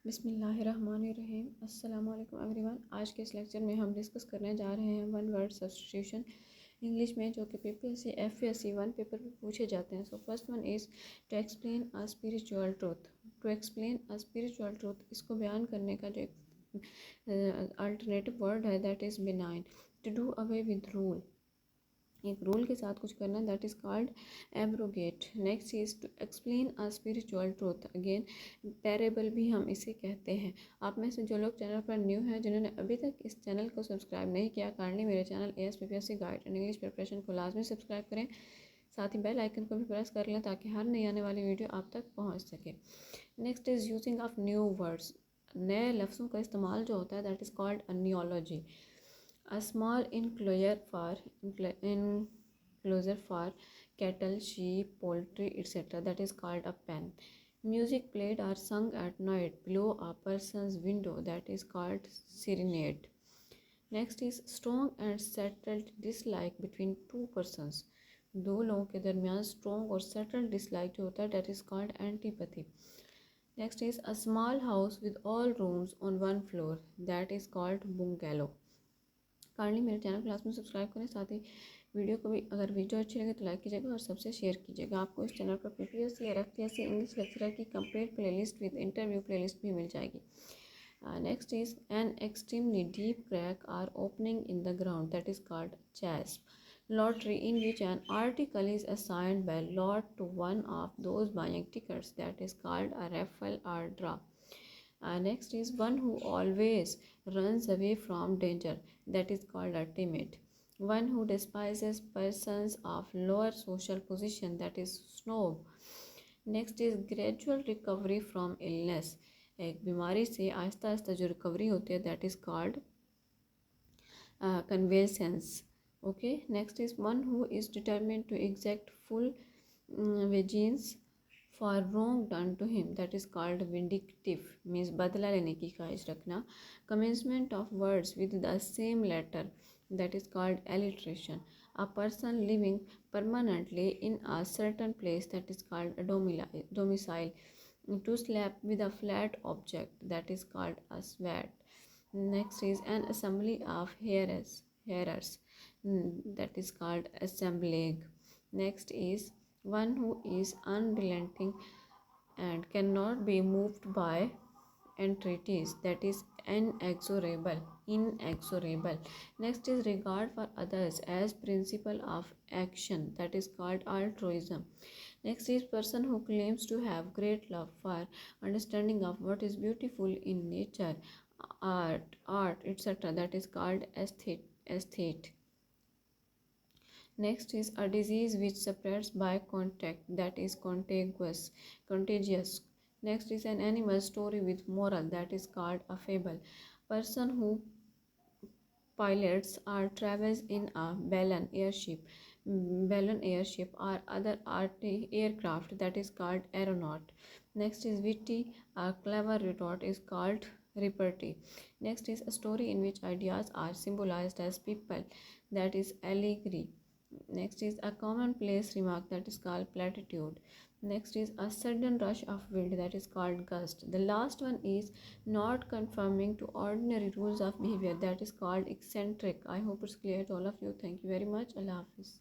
बिस्मिल्लाहिर्रहमानिर्रहीम। अस्सलाम वालेकुम एवरीवन। आज के इस लेक्चर में हम डिस्कस करने जा रहे हैं वन वर्ड सब्स्टिट्यूशन इंग्लिश में, जो कि PPSC FPSC वन पेपर में पूछे जाते हैं। So first one is to explain a spiritual truth. To explain a spiritual truth, इसको बयान करने का जो अल्टरनेटिव वर्ड है that is benign. To do away with rule, एक रूल के साथ कुछ करना, that is called abrogate. Next is to explain a spiritual truth, again parable भी हम इसे कहते हैं। आप में से जो लोग चैनल पर न्यू हैं, जिन्होंने अभी तक इस चैनल को सब्सक्राइब नहीं किया, काइंडली मेरे channel PPSC guide and English preparation को लाजमी सब्सक्राइब करें। साथ ही बेल आइकन को भी प्रेस कर लें ताकि हर नई आने वाली वीडियो आप तक पहुँच सके। Next is using of new words, नए लफ्ज़ों का इस्तेमाल जो होता है that is called a neology. A small enclosure for cattle, sheep, poultry, etc. that is called a pen. Music played or sung at night below a person's window, that is called serenade. Next is strong and settled dislike between two persons. दो लोगों के दरमियान strong और settled dislike जो होता है that is called antipathy. Next is a small house with all rooms on one floor, that is called bungalow. Kindly मेरे channel class में सब्सक्राइब करें। साथ ही वीडियो को भी, अगर वीडियो अच्छी लगे तो लाइक कीजिएगा और सबसे शेयर कीजिएगा। आपको इस चैनल पर PPSC और FPSC इंग्लिश लेक्चरर की complete playlist with interview playlist भी मिल जाएगी। Next is an extremely deep crack or opening in the ground, that is called chasm. Lottery in which an article is assigned by lot to one of those buying tickets, that is called a raffle or draw. Next is one who always runs away from danger, that is called a timid. One who despises persons of lower social position, that is snob. Next is gradual recovery from illness. एक बीमारी से आहिस्ता आहिस्ता जो recovery होती है that is called convalescence. Okay, next is one who is determined to exact full vengeance for wrong done to him, that is called vindictive, means बदला लेने की ख्वाहिश रखना. Commencement of words with the same letter, that is called alliteration. A person living permanently in a certain place, that is called a domicile. To slap with a flat object, that is called a swat. Next is an assembly of hearers, that is called assembling. Next is one who is unrelenting and cannot be moved by entreaties, that is inexorable. Next is regard for others as principle of action, that is called altruism. Next is person who claims to have great love for understanding of what is beautiful in nature, art etc., that is called aesthete. Next is a disease which spreads by contact, that is contagious. Next is an animal story with moral, that is called a fable. Person who pilots or travels in a balloon airship or other aircraft, that is called aeronaut. Next is witty, a clever retort is called repartee. Next is a story in which ideas are symbolized as people, that is allegory. Next is a commonplace remark, that is called platitude. Next is a sudden rush of wind, that is called gust. The last one is not conforming to ordinary rules of behavior, that is called eccentric. I hope it's clear to all of you. Thank you very much. Allah Hafiz.